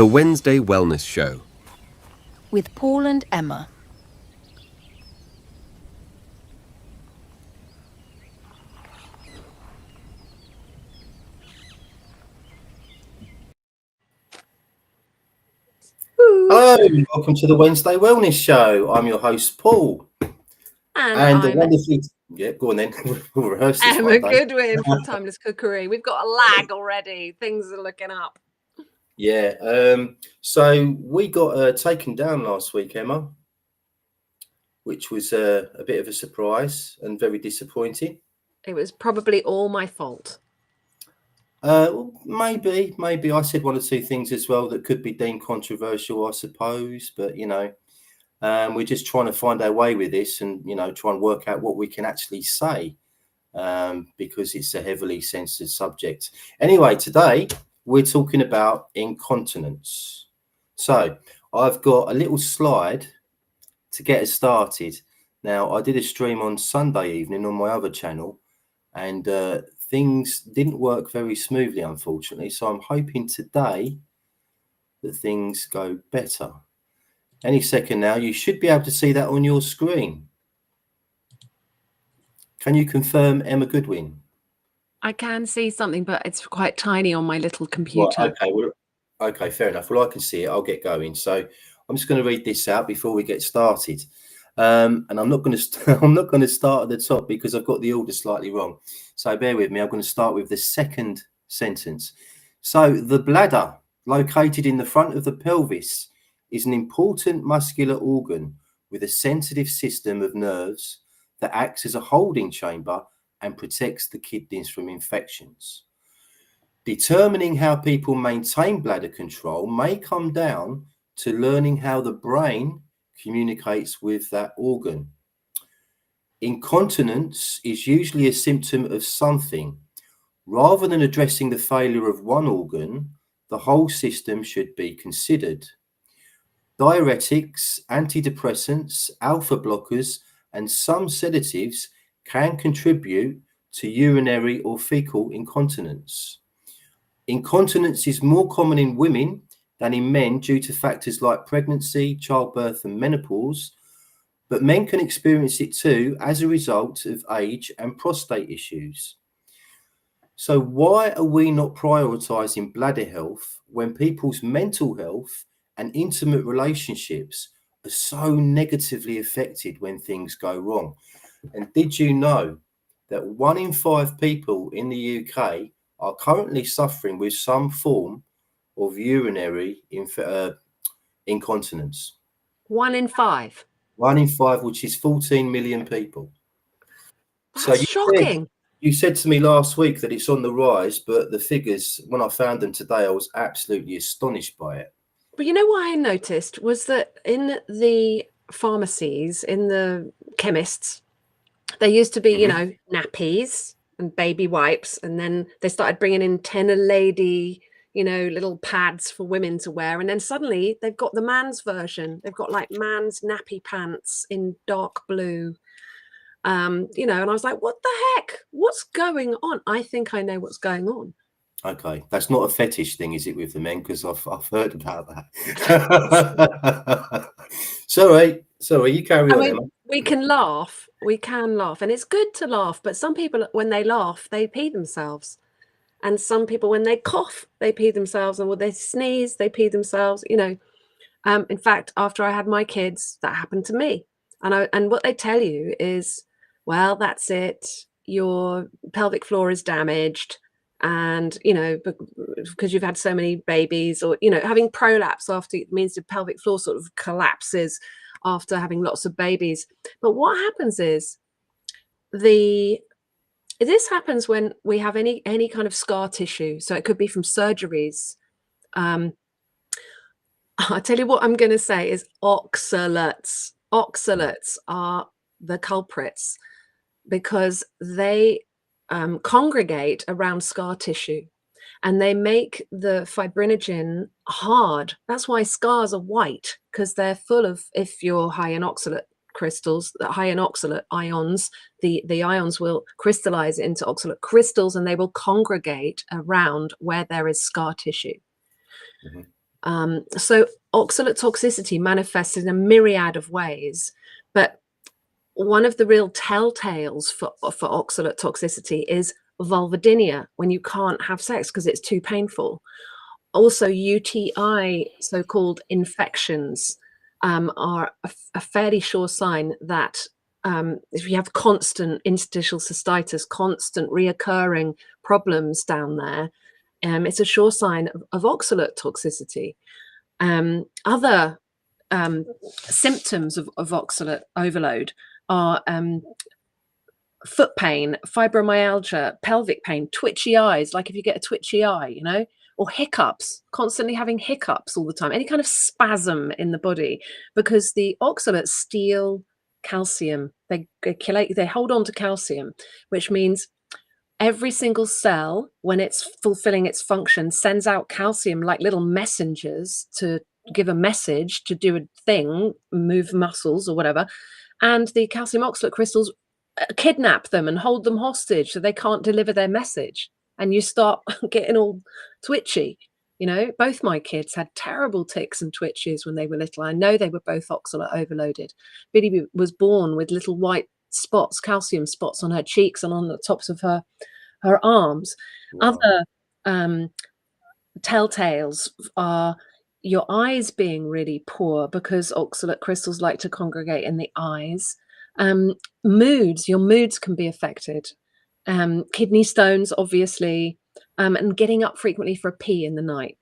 The Wednesday Wellness Show. With Paul and Emma. Hello, welcome to the Wednesday Wellness Show. I'm your host, Paul. And the wonderful... Yeah, go on then. We'll rehearse this Emma one day. Goodwin from Timeless Cookery. We've got a lag already. Things are looking up. Yeah, so we got taken down last week, Emma, which was a bit of a surprise and very disappointing. It was probably all my fault. Well, maybe. I said one or two things as well that could be deemed controversial, I suppose. But, you know, we're just trying to find our way with this and, you know, try and work out what we can actually say because it's a heavily censored subject. Anyway, today we're talking about incontinence. So I've got a little slide to get us started. Now, I did a stream on Sunday evening on my other channel and things didn't work very smoothly, unfortunately. So I'm hoping today that things go better. Any second now, you should be able to see that on your screen. Can you confirm, Emma Goodwin? I can see something, but it's quite tiny on my little computer. Right, okay, fair enough. Well, I can see it. I'll get going. So I'm just going to read this out before we get started. And I'm not going to start at the top because I've got the order slightly wrong. So bear with me. I'm going to start with the second sentence. So the bladder, located in the front of the pelvis, is an important muscular organ with a sensitive system of nerves that acts as a holding chamber and protects the kidneys from infections. Determining how people maintain bladder control may come down to learning how the brain communicates with that organ. Incontinence is usually a symptom of something. Rather than addressing the failure of one organ, the whole system should be considered. Diuretics, antidepressants, alpha blockers, and some sedatives can contribute to urinary or fecal incontinence. Incontinence is more common in women than in men due to factors like pregnancy, childbirth, and menopause, but men can experience it too as a result of age and prostate issues. So why are we not prioritizing bladder health when people's mental health and intimate relationships are so negatively affected when things go wrong? And did you know that 1 in 5 people in the UK are currently suffering with some form of urinary incontinence? 1 in 5. 1 in 5, which is 14 million people. That's shocking. You said to me last week that it's on the rise, but the figures, when I found them today, I was absolutely astonished by it. But you know what I noticed was that in the pharmacies, in the chemists, there used to be, you know, nappies and baby wipes, and then they started bringing in tenor lady, you know, little pads for women to wear, and then suddenly they've got the man's version. They've got like man's nappy pants in dark blue, you know, and I was like, what the heck? What's going on? I think I know what's going on. Okay, that's not a fetish thing, is it, with the men? Because I've heard about that. Sorry, you carry on, Emma. We can laugh, and it's good to laugh, but some people, when they laugh, they pee themselves. And some people, when they cough, they pee themselves, and when they sneeze, they pee themselves, you know. In fact, after I had my kids, that happened to me. And what they tell you is, well, that's it. Your pelvic floor is damaged. And, you know, because you've had so many babies, or, you know, having prolapse after it means the pelvic floor sort of collapses after having lots of babies. But what happens is this happens when we have any kind of scar tissue. So it could be from surgeries. I tell you what I'm going to say is oxalates. Oxalates are the culprits because they congregate around scar tissue and they make the fibrinogen hard. That's why scars are white, because they're full of, if you're high in oxalate crystals, high in oxalate ions, the ions will crystallize into oxalate crystals and they will congregate around where there is scar tissue. So oxalate toxicity manifests in a myriad of ways, but one of the real telltales for oxalate toxicity is vulvodynia, when you can't have sex because it's too painful. Also, UTI, so-called infections, are a fairly sure sign that if you have constant interstitial cystitis, constant reoccurring problems down there, it's a sure sign of oxalate toxicity. Other symptoms of oxalate overload are foot pain, fibromyalgia, pelvic pain, twitchy eyes, like if you get a twitchy eye, you know, or hiccups, constantly having hiccups all the time, any kind of spasm in the body, because the oxalates steal calcium. They hold on to calcium, which means every single cell, when it's fulfilling its function, sends out calcium like little messengers to give a message, to do a thing, move muscles or whatever. And the calcium oxalate crystals kidnap them and hold them hostage so they can't deliver their message. And you start getting all twitchy. You know, both my kids had terrible tics and twitches when they were little. I know they were both oxalate overloaded. Biddy was born with little white spots, calcium spots on her cheeks and on the tops of her arms. Wow. Other telltales are your eyes being really poor because oxalate crystals like to congregate in the eyes. Moods, your moods can be affected. Kidney stones, obviously, and getting up frequently for a pee in the night.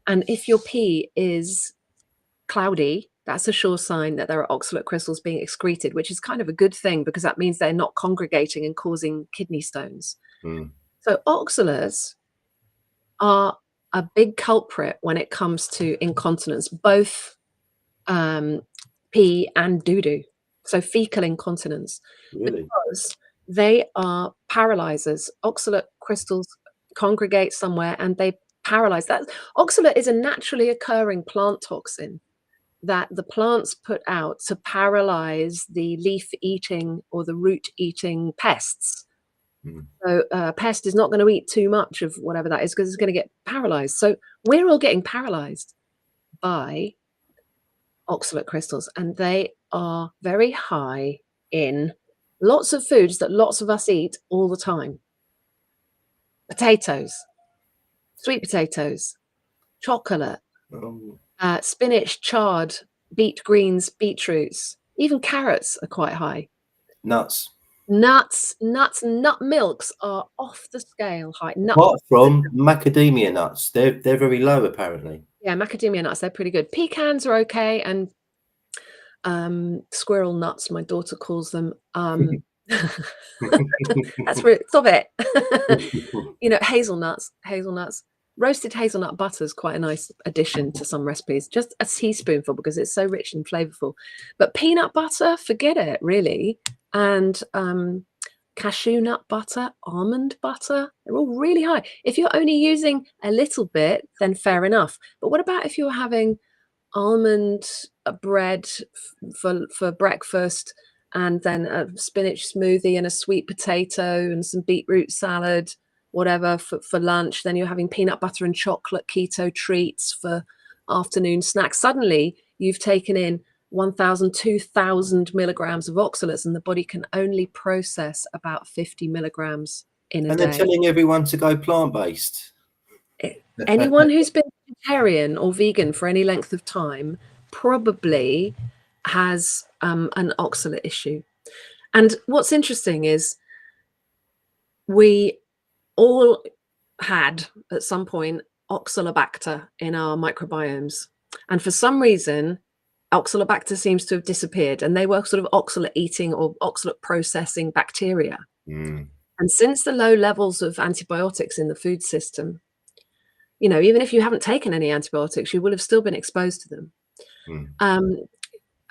And if your pee is cloudy, that's a sure sign that there are oxalate crystals being excreted, which is kind of a good thing because that means they're not congregating and causing kidney stones. So oxalates are a big culprit when it comes to incontinence, both pee and doo-doo. So fecal incontinence, Really? because they are paralyzers. Oxalate crystals congregate somewhere and they paralyze. That oxalate is a naturally occurring plant toxin that the plants put out to paralyze the leaf-eating or the root-eating pests. So a pest is not going to eat too much of whatever that is because it's going to get paralyzed. So we're all getting paralyzed by oxalate crystals, and they are very high in lots of foods that lots of us eat all the time. Potatoes, sweet potatoes, chocolate, spinach, chard, beet greens, beetroots, even carrots are quite high. Nuts. Nuts, nut milks are off the scale high. Apart from macadamia nuts, they're very low apparently. Yeah, macadamia nuts, they're pretty good. Pecans are okay, and squirrel nuts, my daughter calls them. That's rude. Stop it. You know, hazelnuts. Roasted hazelnut butter is quite a nice addition to some recipes. Just a teaspoonful because it's so rich and flavorful. But peanut butter, forget it, really. And cashew nut butter, almond butter, they're all really high. If you're only using a little bit, then fair enough. But what about if you're having almond bread for breakfast, and then a spinach smoothie and a sweet potato and some beetroot salad, whatever, for lunch? Then you're having peanut butter and chocolate keto treats for afternoon snacks. Suddenly you've taken in 1,000, 2,000 milligrams of oxalates, and the body can only process about 50 milligrams in a And day. they're telling everyone to go plant-based. Anyone who's been vegetarian or vegan for any length of time probably has an oxalate issue. And what's interesting is we all had at some point oxalobacter in our microbiomes, and for some reason oxalobacter seems to have disappeared, and they were sort of oxalate eating or oxalate processing bacteria. And since the low levels of antibiotics in the food system, you know, even if you haven't taken any antibiotics, you will have still been exposed to them.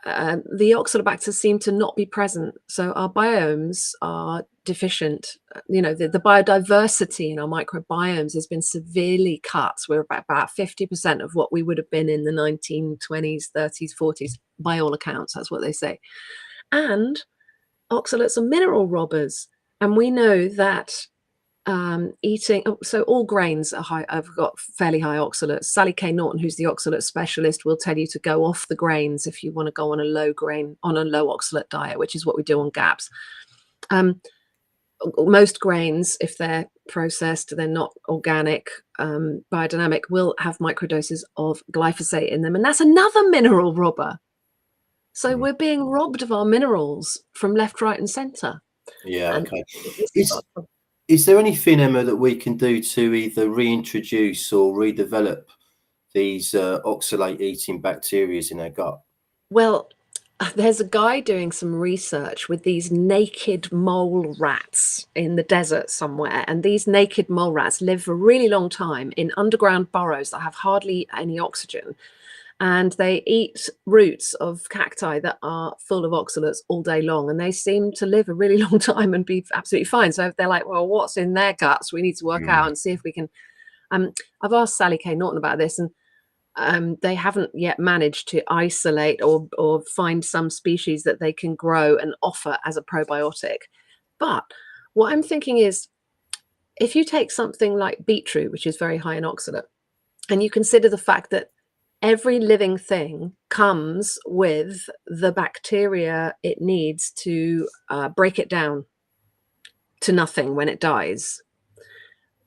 The oxalobacter seem to not be present. So our biomes are deficient. You know, the biodiversity in our microbiomes has been severely cut. We're about 50% of what we would have been in the 1920s, 30s, 40s, by all accounts. That's what they say. And oxalates are mineral robbers. And we know that eating, so all grains are high, have got fairly high oxalates. Sally K. Norton, who's the oxalate specialist, will tell you to go off the grains if you want to go on a low oxalate diet, which is what we do on GAPS. Most grains, if they're processed, they're not organic, biodynamic, will have microdoses of glyphosate in them, and that's another mineral robber. So we're being robbed of our minerals from left, right, and centre. Yeah, okay. Is there anything, Emma, that we can do to either reintroduce or redevelop these oxalate eating bacteria in our gut? Well, there's a guy doing some research with these naked mole rats in the desert somewhere, and these naked mole rats live for a really long time in underground burrows that have hardly any oxygen, and they eat roots of cacti that are full of oxalates all day long, and they seem to live a really long time and be absolutely fine. So if they're like, well, what's in their guts, we need to work out and see if we can. I've asked Sally K. Norton about this, and they haven't yet managed to isolate or find some species that they can grow and offer as a probiotic. But what I'm thinking is, if you take something like beetroot, which is very high in oxalate, and you consider the fact that every living thing comes with the bacteria it needs to break it down to nothing when it dies.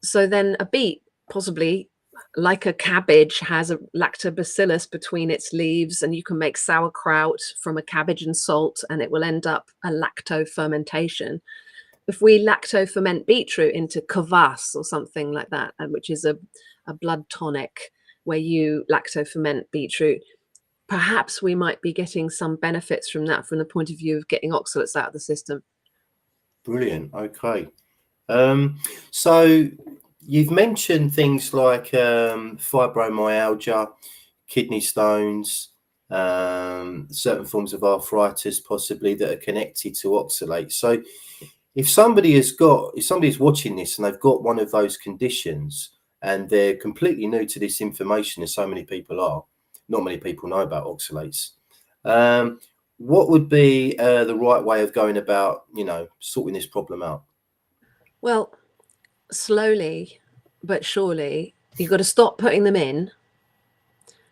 So then a beet, possibly like a cabbage, has a lactobacillus between its leaves, and you can make sauerkraut from a cabbage and salt, and it will end up a lacto fermentation. If we lacto ferment beetroot into kvass or something like that, which is a blood tonic, where you lacto ferment beetroot, perhaps we might be getting some benefits from that from the point of view of getting oxalates out of the system. Brilliant. Okay. So you've mentioned things like fibromyalgia, kidney stones, certain forms of arthritis possibly that are connected to oxalate. So if somebody's watching this and they've got one of those conditions and they're completely new to this information, as so many people are, not many people know about oxalates, what would be the right way of going about, sorting this problem out? Well, slowly but surely, you've got to stop putting them in.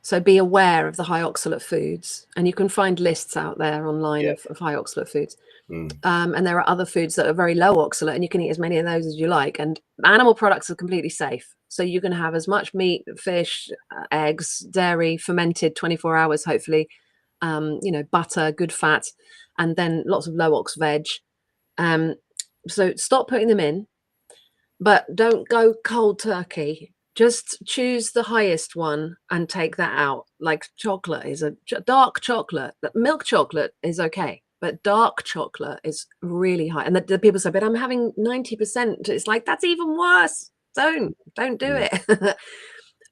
So be aware of the high oxalate foods, and you can find lists out there online of high oxalate foods. And there are other foods that are very low oxalate, and you can eat as many of those as you like. And animal products are completely safe. So you can have as much meat, fish, eggs, dairy, fermented 24 hours, hopefully, butter, good fat, and then lots of low ox veg. So stop putting them in, but don't go cold turkey. Just choose the highest one and take that out. Like chocolate is dark chocolate. Milk chocolate is okay, but dark chocolate is really high. And the people say, but I'm having 90%. It's like, that's even worse. Don't do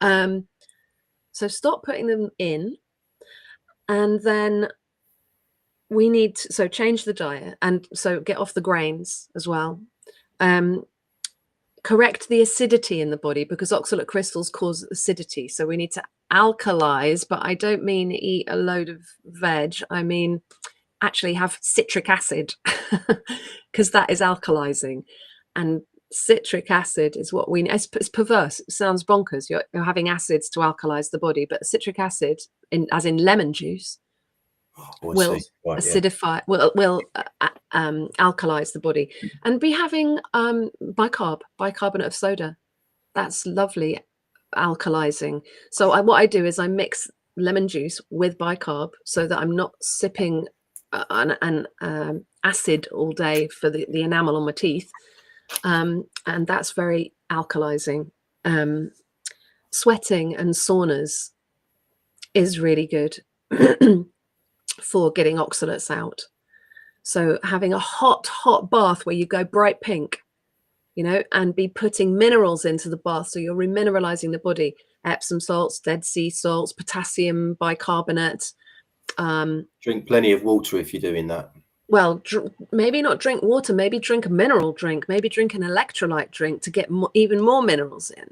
it. So stop putting them in. And then we need to change the diet, and so get off the grains as well. Correct the acidity in the body, because oxalate crystals cause acidity. So we need to alkalize, but I don't mean eat a load of veg. I mean actually have citric acid, because that is alkalizing. And citric acid is what we need. It's perverse. It sounds bonkers. You're having acids to alkalize the body, but citric acid, as in lemon juice, will acidify, will alkalize the body. And be having bicarbonate of soda. That's lovely alkalizing. So what I do is I mix lemon juice with bicarb, so that I'm not sipping an acid all day for the enamel on my teeth. And that's very alkalizing. Sweating and saunas is really good for getting oxalates out. So having a hot bath where you go bright pink, and be putting minerals into the bath, so you're remineralizing the body. Epsom salts, Dead Sea salts, potassium bicarbonate. Drink plenty of water if you're doing that. Well, maybe not drink water, maybe drink a mineral drink, maybe drink an electrolyte drink to get even more minerals in.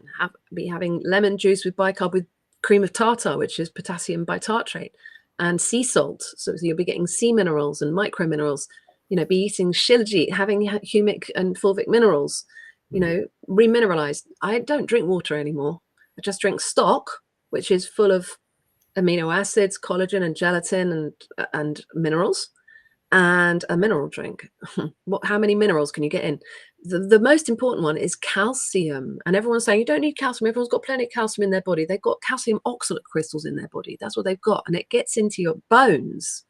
Be having lemon juice with bicarb with cream of tartar, which is potassium bitartrate, and sea salt. So you'll be getting sea minerals and micro minerals. Be eating shilajit, having humic and fulvic minerals. you know, remineralized. I don't drink water anymore. I just drink stock, which is full of amino acids, collagen and gelatin and minerals, and a mineral drink. How many minerals can you get in? The most important one is calcium. And everyone's saying you don't need calcium. Everyone's got plenty of calcium in their body. They've got calcium oxalate crystals in their body. That's what they've got. And it gets into your bones.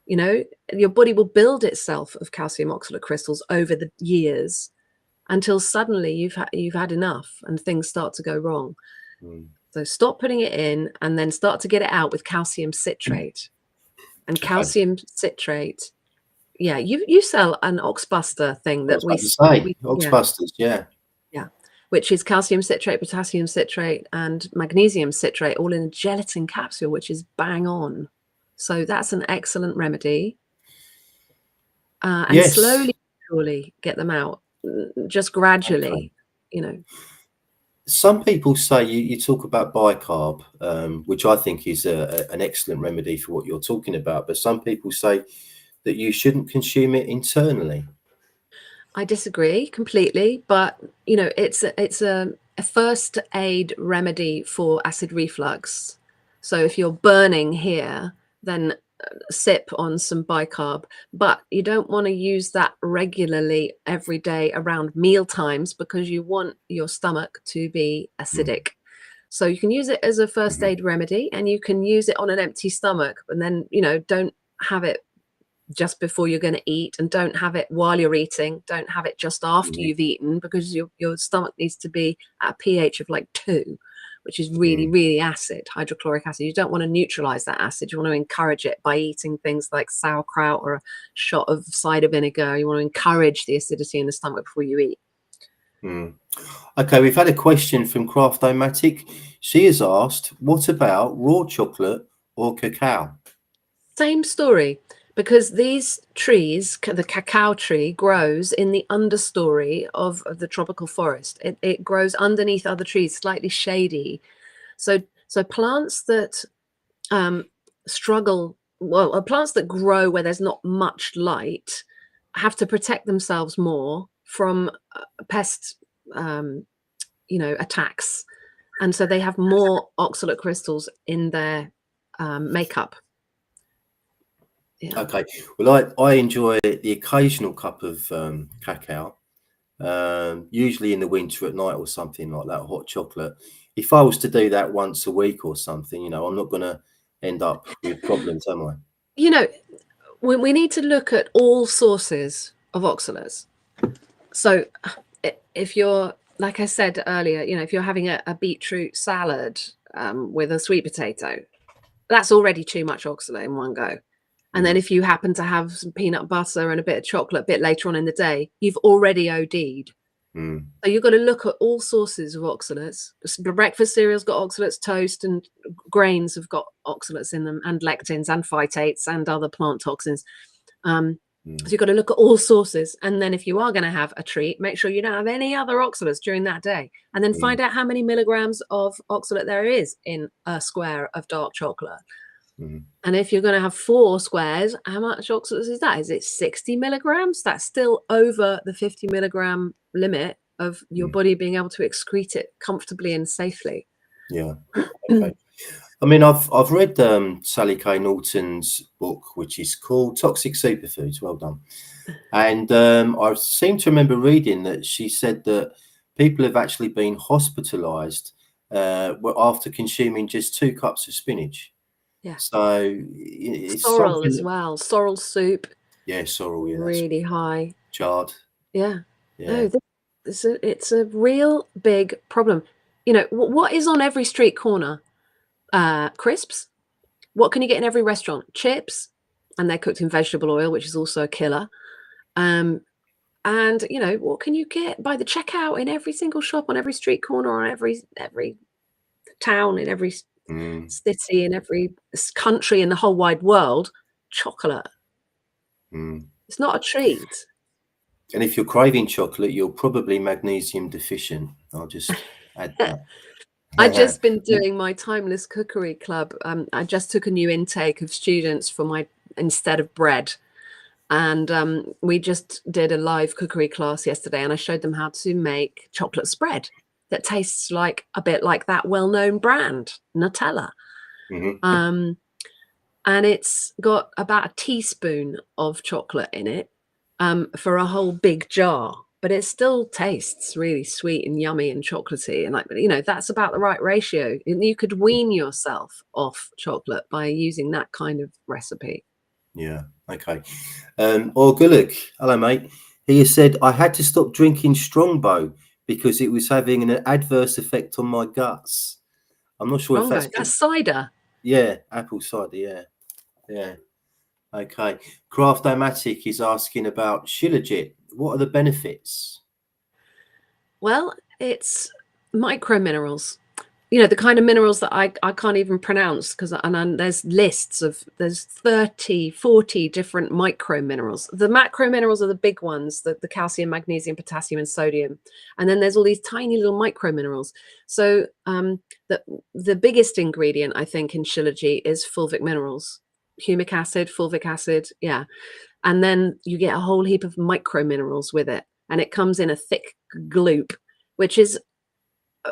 You know, your body will build itself of calcium oxalate crystals over the years until suddenly you've had enough and things start to go wrong. So stop putting it in and then start to get it out with calcium citrate. And calcium citrate, yeah, you sell an Oxbuster thing that we Oxbusters, yeah, which is calcium citrate, potassium citrate, and magnesium citrate, all in a gelatin capsule, which is bang on. So that's an excellent remedy. And slowly, surely get them out, just gradually, you know. Some people say you talk about bicarb, which I think is an excellent remedy for what you're talking about. But some people say that you shouldn't consume it internally. I disagree completely, but you know, it's a first aid remedy for acid reflux. So if you're burning here, then sip on some bicarb, but you don't want to use that regularly every day around meal times because you want your stomach to be acidic. So you can use it as a first aid remedy, and you can use it on an empty stomach, and then, you know, don't have it just before you're going to eat, and don't have it while you're eating. Don't have it just after you've eaten, because your stomach needs to be at a pH of like 2, which is really, really acid, hydrochloric acid. You don't want to neutralize that acid. You want to encourage it by eating things like sauerkraut or a shot of cider vinegar. You want to encourage the acidity in the stomach before you eat. Okay, we've had a question from Craft-O-Matic. She has asked, what about raw chocolate or cacao? Same story, because these trees, the cacao tree, grows in the understory of the tropical forest. It grows underneath other trees, slightly shady. So plants that struggle, well, plants that grow where there's not much light have to protect themselves more from pest, you know, attacks. And so they have more oxalate crystals in their makeup. Yeah. Okay, well, I enjoy the occasional cup of cacao, usually in the winter at night or something like that, hot chocolate. If I was to do that once a week or something, you know, I'm not going to end up with problems, am I? You know, we need to look at all sources of oxalates. So if you're, like I said earlier, you know, if you're having a beetroot salad with a sweet potato, that's already too much oxalate in one go. And then if you happen to have some peanut butter and a bit of chocolate a bit later on in the day, you've already OD'd. So you've got to look at all sources of oxalates. Breakfast cereal's got oxalates, toast and grains have got oxalates in them, and lectins and phytates and other plant toxins. So you've got to look at all sources. And then if you are going to have a treat, make sure you don't have any other oxalates during that day. And then find out how many milligrams of oxalate there is in a square of dark chocolate. And if you're going to have 4 squares, how much oxalates is that? Is it 60 milligrams? That's still over the 50 milligram limit of your body being able to excrete it comfortably and safely. Yeah. Okay. I mean, I've read Sally Kay Norton's book, which is called Toxic Superfoods. Well done. And I seem to remember reading that she said that people have actually been hospitalized after consuming just 2 cups of spinach. Yeah. So it's sorrel as well. Sorrel soup. Yeah, sorrel. Yeah, really high. Chard. Yeah. No, it's a real big problem. You know, what is on every street corner? Crisps. What can you get in every restaurant? Chips, and they're cooked in vegetable oil, which is also a killer. And you know, what can you get by the checkout in every single shop, on every street corner, on every town, in every city, in every country in the whole wide world? Chocolate. It's not a treat. And if you're craving chocolate, you're probably magnesium deficient. I'll just add that. I've just been doing my Timeless Cookery Club. I just took a new intake of students for instead of bread. And we just did a live cookery class yesterday, and I showed them how to make chocolate spread that tastes like a bit like that well-known brand, Nutella. Mm-hmm. And it's got about a teaspoon of chocolate in it for a whole big jar, but it still tastes really sweet and yummy and chocolatey. And like, you know, that's about the right ratio. And you could wean yourself off chocolate by using that kind of recipe. Yeah. Okay. Orgulik, hello, mate. He has said, I had to stop drinking Strongbow because it was having an adverse effect on my guts. I'm not sure if Strongbow, that's cider. yeah, apple cider. Yeah. Yeah. Okay. Craft-O-Matic is asking about Shilajit. What are the benefits? Well, it's micro minerals. You know, the kind of minerals that I can't even pronounce because there's lists of there's 30, 40 different micro minerals. The macro minerals are the big ones, the calcium, magnesium, potassium, and sodium. And then there's all these tiny little micro minerals. So the biggest ingredient, I think, in Shilajit is fulvic minerals, humic acid, fulvic acid, yeah. And then you get a whole heap of micro minerals with it. And it comes in a thick gloop, which is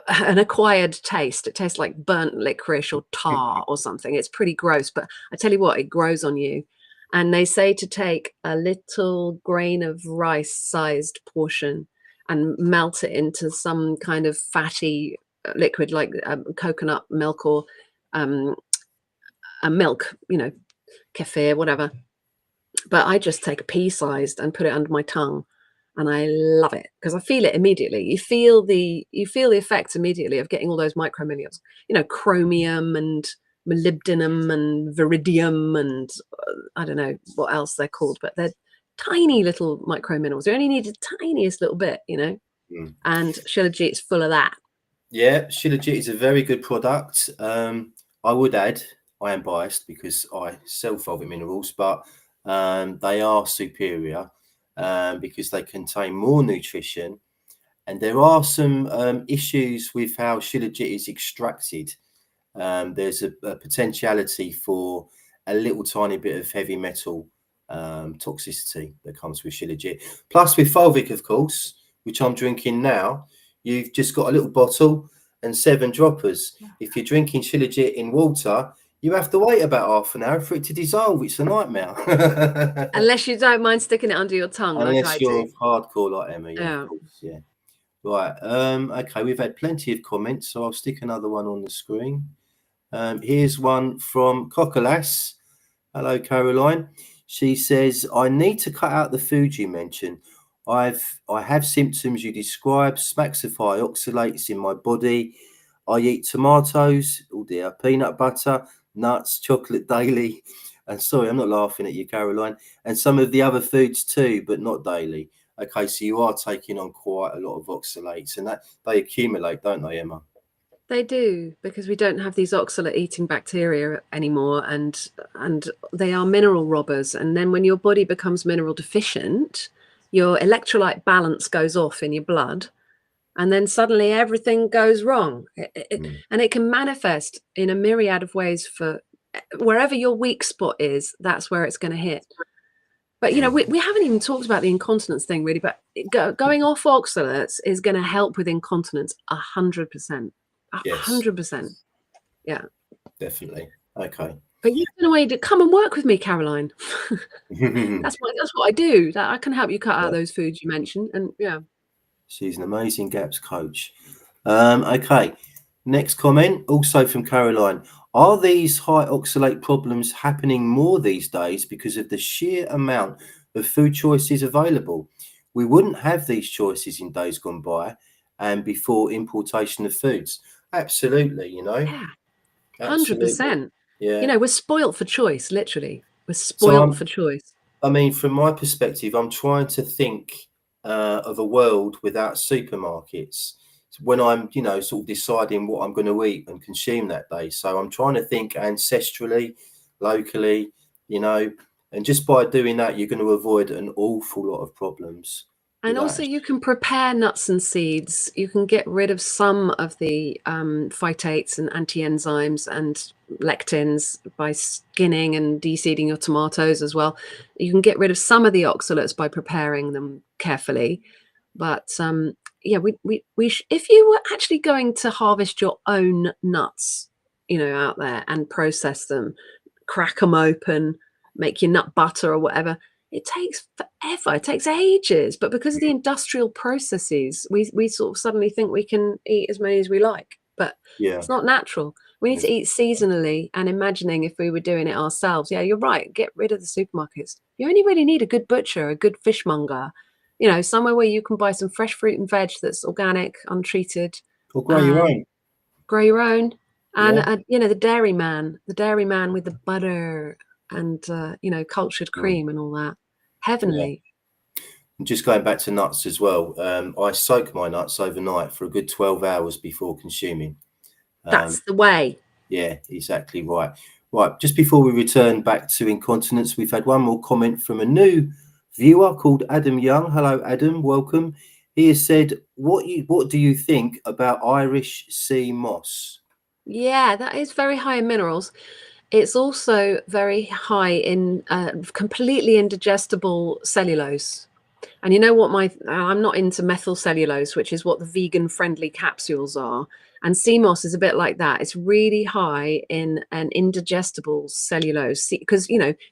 an acquired taste. It tastes like burnt licorice or tar or something. It's pretty gross, but I tell you what, it grows on you. And they say to take a little grain of rice sized portion and melt it into some kind of fatty liquid like coconut milk or a milk, you know, kefir, whatever. But I just take a pea sized and put it under my tongue, and I love it because I feel it immediately. You feel the effects immediately of getting all those micro minerals, you know, chromium and molybdenum and viridium and I don't know what else they're called, but they're tiny little micro minerals. You only need the tiniest little bit, you know. Mm. And Shilajit's full of that. Yeah, Shilajit is a very good product. I would add, I am biased because I sell fulvic minerals, but they are superior because they contain more nutrition. And there are some issues with how Shilajit is extracted. There's a potentiality for a little tiny bit of heavy metal toxicity that comes with Shilajit. Plus, with fulvic, of course, which I'm drinking now, you've just got a little bottle and 7 droppers. If you're drinking Shilajit in water, you have to wait about half an hour for it to dissolve. It's a nightmare. Unless you don't mind sticking it under your tongue like I Unless you're do. hardcore like Emma, yeah, of Yeah. course, yeah. Right. Okay, we've had plenty of comments, so I'll stick another one on the screen. Here's one from Cockolass. Hello, Caroline. She says, I need to cut out the food you mentioned. I have symptoms you describe, smaxify oxalates in my body. I eat tomatoes, oh dear, peanut butter, nuts, chocolate daily. And sorry, I'm not laughing at you, Caroline. And some of the other foods too, but not daily. Okay, so you are taking on quite a lot of oxalates, and that they accumulate, don't they, Emma? They do, because we don't have these oxalate-eating bacteria anymore, and they are mineral robbers. And then when your body becomes mineral deficient, your electrolyte balance goes off in your blood, and then suddenly everything goes wrong. And it can manifest in a myriad of ways for wherever your weak spot is, that's where it's going to hit. But, you know, we haven't even talked about the incontinence thing really, but going off oxalates is going to help with incontinence 100%. Yes, 100%. Yeah. definitely. Okay. But you've been away to come and work with me, Caroline. That's what I do. That I can help you cut out those foods you mentioned. And yeah. She's an amazing gaps coach. Okay. Next comment, also from Caroline. Are these high oxalate problems happening more these days because of the sheer amount of food choices available? We wouldn't have these choices in days gone by and before importation of foods. Absolutely, you know. Yeah. Absolutely. 100%. Yeah. You know, we're spoilt for choice, literally. We're So spoilt for choice. I mean, from my perspective, I'm trying to think of a world without supermarkets when I'm, you know, sort of deciding what I'm going to eat and consume that day. So I'm trying to think ancestrally, locally, you know, and just by doing that, you're going to avoid an awful lot of problems. And without also you can prepare nuts and seeds. You can get rid of some of the phytates and anti-enzymes and lectins by skinning and de-seeding your tomatoes as well. You can get rid of some of the oxalates by preparing them carefully. But yeah, if you were actually going to harvest your own nuts, out there and process them, crack them open, make your nut butter or whatever, it takes forever. It takes ages. But because of the industrial processes, we sort of suddenly think we can eat as many as we like. But it's not natural. We need to eat seasonally, and imagining if we were doing it ourselves. Yeah, you're right. Get rid of the supermarkets. You only really need a good butcher, a good fishmonger, somewhere where you can buy some fresh fruit and veg that's organic, untreated. or grow your own. Grow your own. And, Yeah. the dairy man with the butter and, cultured cream and all that. Heavenly. And just going back to nuts as well, I soak my nuts overnight for a good 12 hours before consuming. That's the way. Yeah, exactly right. Right, just before we return back to incontinence, we've had one more comment from a new viewer called Adam Young. Hello, Adam. Welcome. He has said, "What do you think about Irish sea moss?" Yeah, that is very high in minerals. It's also very high in completely indigestible cellulose. And you know what, I'm not into methyl cellulose, which is what the vegan friendly capsules are. And sea moss is a bit like that. It's really high in an indigestible cellulose because,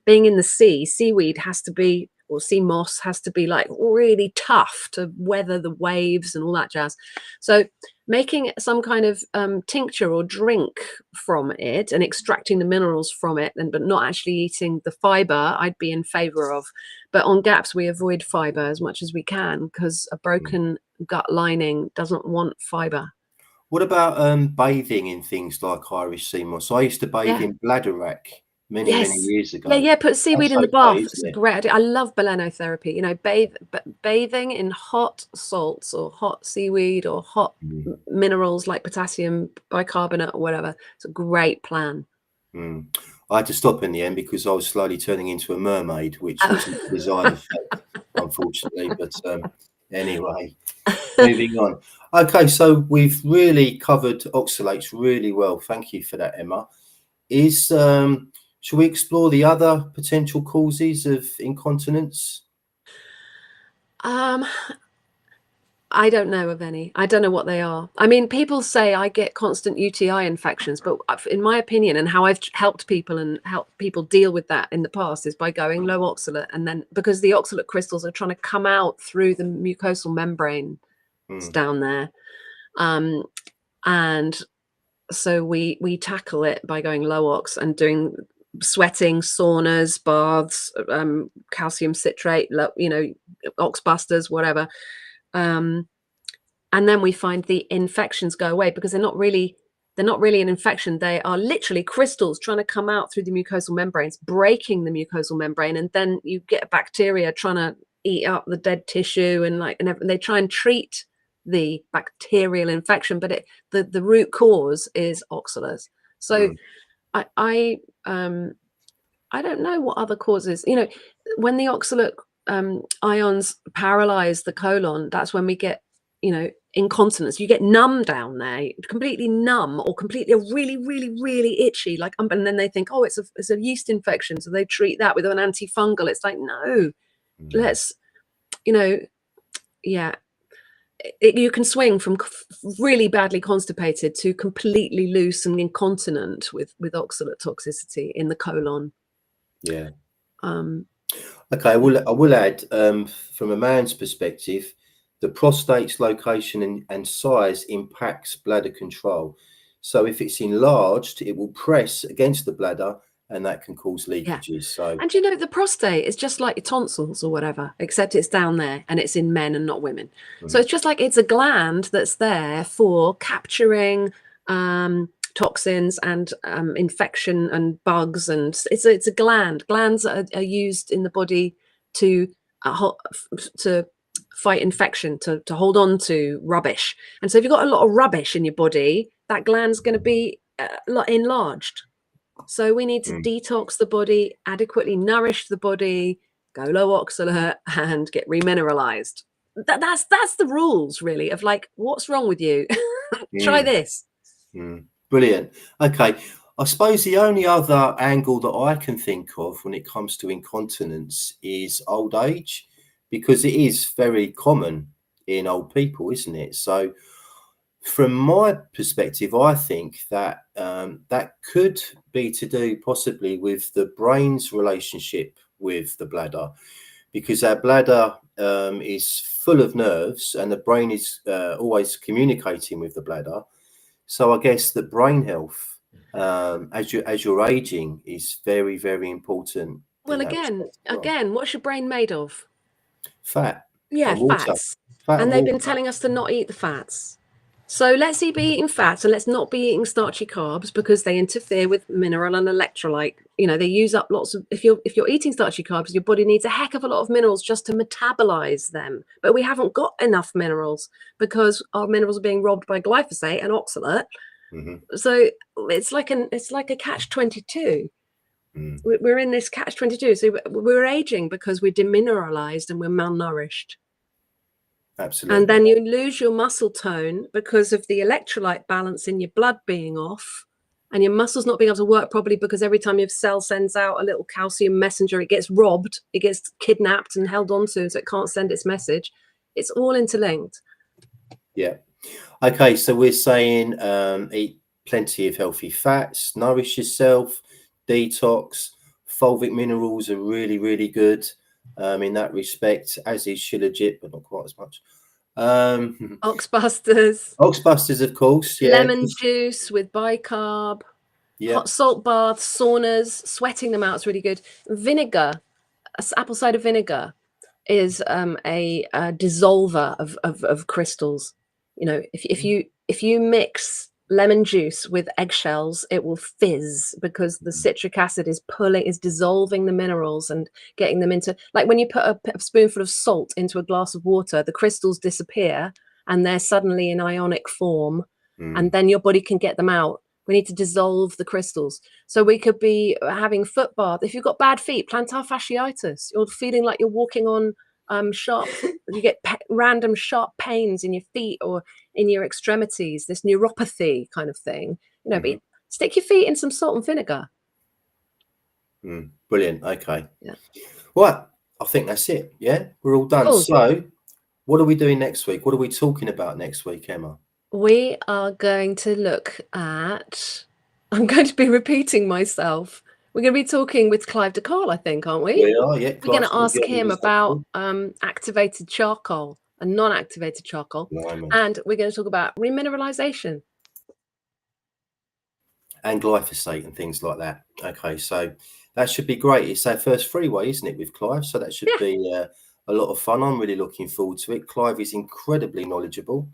being in the sea, seaweed has to be, or sea moss has to be like really tough to weather the waves and all that jazz. So making some kind of tincture or drink from it and extracting the minerals from it, but not actually eating the fiber, I'd be in favor of. But on GAPS, we avoid fiber as much as we can because a broken gut lining doesn't want fiber. What about bathing in things like Irish sea moss? I used to bathe Yeah. in bladderwrack many Yes. years ago. Yeah. Put seaweed That's in the okay, bath. It's isn't a it? great idea. I love balenotherapy. Bathing in hot salts or hot seaweed or hot minerals like potassium bicarbonate or whatever. It's a great plan. I had to stop in the end because I was slowly turning into a mermaid, which wasn't the desired effect, unfortunately. But anyway, moving on. Okay, so we've really covered oxalates really well. Thank you for that, Emma. Should we explore the other potential causes of incontinence? I don't know of any. I don't know what they are. I mean, people say I get constant UTI infections, but in my opinion, and how I've helped people and helped people deal with that in the past is by going low oxalate. And then because the oxalate crystals are trying to come out through the mucosal membrane, it's down there. And so we tackle it by going low ox and doing sweating, saunas, baths, calcium citrate, ox busters, whatever. And then we find the infections go away because they're not really an infection. They are literally crystals trying to come out through the mucosal membranes, breaking the mucosal membrane, and then you get bacteria trying to eat up the dead tissue and they try and treat the bacterial infection, but the root cause is oxalates. So I don't know what other causes. When the oxalate ions paralyze the colon, that's when we get incontinence. You get numb down there, completely numb, or completely really really itchy, and then they think, oh, it's a yeast infection, so they treat that with an antifungal. It's like, no, let's yeah, you can swing from really badly constipated to completely loose and incontinent with oxalate toxicity in the colon. Okay, I will add, from a man's perspective, the prostate's location and size impacts bladder control. So if it's enlarged, it will press against the bladder and that can cause leakages. Yeah. So, and the prostate is just like your tonsils or whatever, except it's down there and it's in men and not women. So it's just like it's a gland that's there for capturing toxins and infection and bugs, and it's a gland. Glands are used in the body to fight infection, to hold on to rubbish. And so if you've got a lot of rubbish in your body, that gland's going to be enlarged. So we need to detox the body, adequately nourish the body, go low oxalate, and get remineralized. that's the rules really of like, what's wrong with you? Try this. Brilliant. Okay. I suppose the only other angle that I can think of when it comes to incontinence is old age, because it is very common in old people, isn't it? So from my perspective, I think that that could be to do possibly with the brain's relationship with the bladder, because our bladder is full of nerves and the brain is always communicating with the bladder. So I guess that brain health, as you're aging, is very, very important. Well, again, what's your brain made of? Fat Yeah, and water, fats. fat And and they've been water. telling us to not eat the fats. So let's be eating fats and let's not be eating starchy carbs because they interfere with mineral and electrolyte. You know, they use up lots of, if you're eating starchy carbs, your body needs a heck of a lot of minerals just to metabolize them. But we haven't got enough minerals because our minerals are being robbed by glyphosate and oxalate. So it's like a catch-22. We're in this catch-22. So we're aging because we're demineralized and we're malnourished. Absolutely. And then you lose your muscle tone because of the electrolyte balance in your blood being off, and your muscles not being able to work properly because every time your cell sends out a little calcium messenger, it gets robbed, it gets kidnapped and held onto, so it can't send its message. It's all interlinked. Yeah. Okay, so we're saying eat plenty of healthy fats, nourish yourself, detox. Fulvic minerals are really, really good in that respect, as is shilajit, but not quite as much. Oxbusters. Oxbusters, of course. Yeah. Lemon juice with bicarb. Yeah. Hot salt baths, saunas, sweating them out is really good. Vinegar, apple cider vinegar is a dissolver of crystals. You know, if you mix lemon juice with eggshells, it will fizz because the citric acid is dissolving the minerals and getting them into, like when you put a spoonful of salt into a glass of water, the crystals disappear and they're suddenly in ionic form, and then your body can get them out. We need to dissolve the crystals. So we could be having foot bath. If you've got bad feet, plantar fasciitis, you're feeling like you're walking on sharp, you get random sharp pains in your feet or in your extremities, this neuropathy kind of thing, you know, but stick your feet in some salt and vinegar. Brilliant. Okay. Yeah. Well, I think that's it. Yeah, we're all done. Cool. So what are we doing next week? What are we talking about next week, Emma? We are going to look at, I'm going to be repeating myself. We're going to be talking with Clive de Carle, I think, aren't we? We are, yeah. We're going to ask him about activated charcoal and non-activated charcoal. And we're going to talk about remineralization. And glyphosate and things like that. Okay, so that should be great. It's our first freeway, isn't it, with Clive? So that should be a lot of fun. I'm really looking forward to it. Clive is incredibly knowledgeable.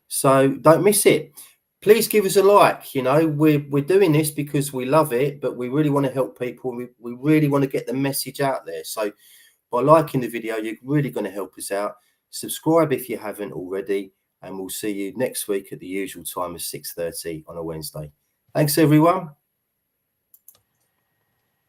So don't miss it. Please give us a like. You know, we're doing this because we love it, but we really want to help people. We really want to get the message out there. So by liking the video, you're really going to help us out. Subscribe if you haven't already, and we'll see you next week at the usual time of 6:30 on a Wednesday. Thanks, everyone.